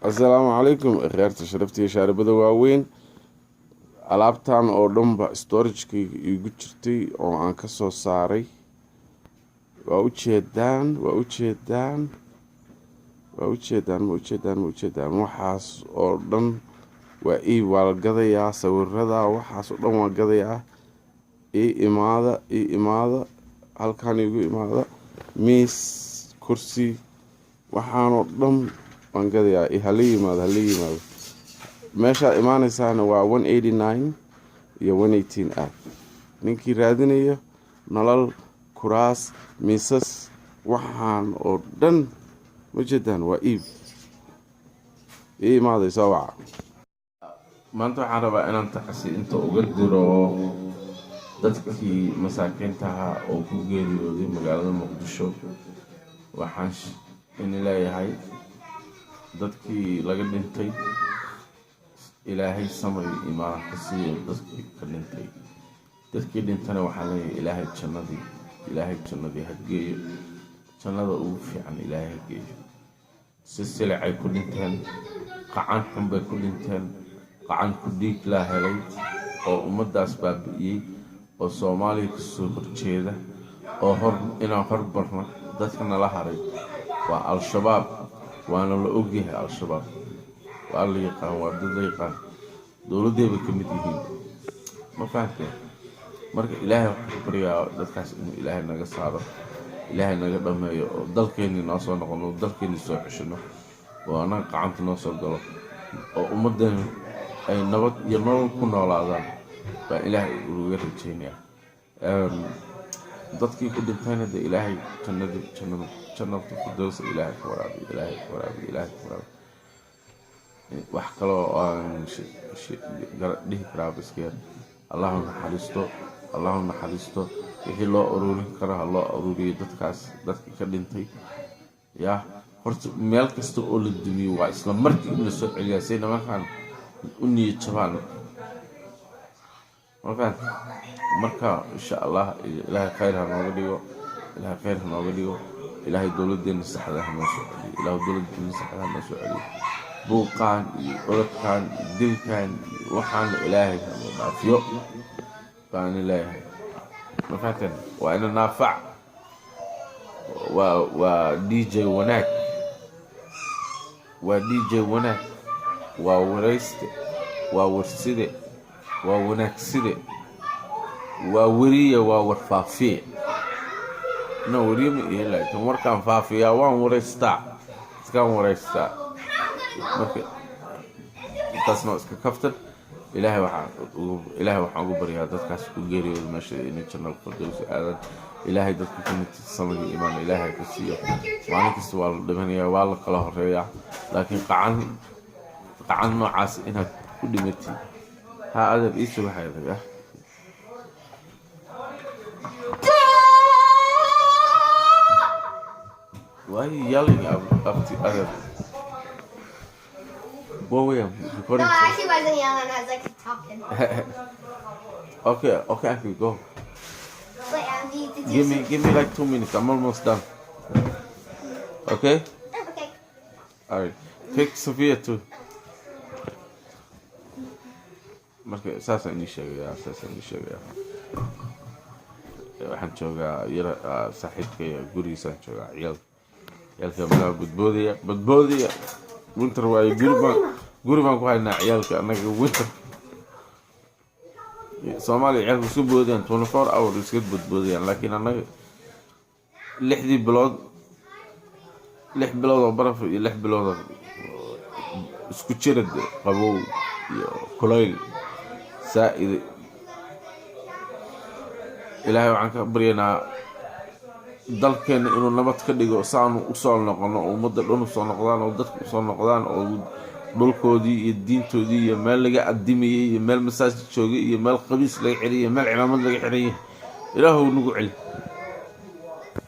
السلام عليكم خيرت شرفتي شاربada waaweyn alaabtan oo dhanba storage-kii igu jirtay oo aan ka soo saaray waa u jeedaan waxaas oo dhan waa la gadayaa sawirada waxaas oo dhan waa gadayaa imaada halkan igu imaada miis kursi waxaan oo dhan waan gadayaa hala yimaado meesha imaanaysaana waa 189 iyo 118 ah ninkii raadinayo nolol kuraas miisas waxaan oo dhan ma jeedaan waa imaadaysa waca maanta waxaan rabaa inaan taxasi inta uga diro dadkii masaakiinta ahaa oo ku geeriyooday magaalada muqdisho waxaan in leeyahay dadkii laga dhintay ilaahay samay imaan ka siiyo dadkii ka dhintay dadkii dhintana waxaa leeyahay ilaahay jannadii ha geeyo jannada ugu fiican ilaahay ha geeyo silsilacay ku dhinteen qacan xun bay ku dhinteen qacan ku dhiig laa helay oo ummadaas baabi'iyey oo soomaaliya kasoo horjeeda oo inaan horbarno dadka nala haray waa al-shabaab waana la ogyahay al-shabaab waa la yaqaan waa dad la yaqaan dowladdeeba ka mid yihiin ma fahanteen marka ilaahay waxaan ku baryaa dadkaas inuu ilaahay naga saaro ilaahay naga dhameeyo oo dalkeennii noo soo noqono oo dalkeennii soo ceshino oo annaga qacanta noo soo galo oo ummaddeena ay nabad iyo nolol ku noolaadaan baa ilaahay uga rajaynayaa dadkii ku dhintayna dee ilaahay jannada firdowsa ilaahay ka waraabiyo wax kaloo aan dhihi karaa baskeer allahu naxariisto wixii loo ururin karo ha loo ururiyo dadkii ka dhintay yaa horta meel kasta oo la dumiyo waa isla markii in la soo celiyaa say nimankaan u niyad jabaan marka insha allah ilaahay khayr ha nooga dhigo ilaahay dowladdeena saxda ha noo soo celiyo buuqaan iyo orodkaan iyo dilkaan waxaana ilaahay ha noo dhaafiyo baan leeyahay ma fahanteen waa ina naafac waa dj wanaag waa warayste waa warside waa wanaagside waa weriye waa warfaafiye weriye ma ihi laakiin warkaan faafiyaa waan waraystaa marka intaasna iska kaftan ilaahay waxaan ugu baryaa dadkaas ku geeriyooda meesha inay jannada firdowsi aadan ilaahay dadka ka mid samada imaan ilaahay ka siiyo maalin kasta waa la dhimanayaa waa la kala horeeyaa laakiin qacan noocaas inaad ku dhimatid ha adeer iisu waxay ragaa why are you yelling up to other? Boy, I'm recording. No, she wasn't yelling. I was like talking. Okay, I can go. Wait, Andy, Give me like 2 minutes. I'm almost done. Okay? Okay. Alright. Take Sophia too. Marka saasaan ii sheegayaa waxaan joogaa saaxiibkay gurigiisaan joogaa ciyaalka malaha badboodaya winter waayo guri baan ku haynaa ciyaalka annaga winter Soomaaliya ciyaalka isku boodayaan 24 hours iska badboodayaan laakiin annaga 6 bilood oo baraf iyo 6 bilood oo isku jirad qabow iyo kulayl saa'id ilaahay waxaan ka baryaynaa dalkeena inuu nabad ka dhigo saanu u soo noqono oo ummadda dhan u soo noqdaan oo dadku u soo noqdaan oo dhulkoodii iyo diintoodii iyo meel laga adimayay iyo meel masaajid joogay iyo meel qabiis laga xiriyay meel cimaamad laga xiriyay ilaahu nagu celi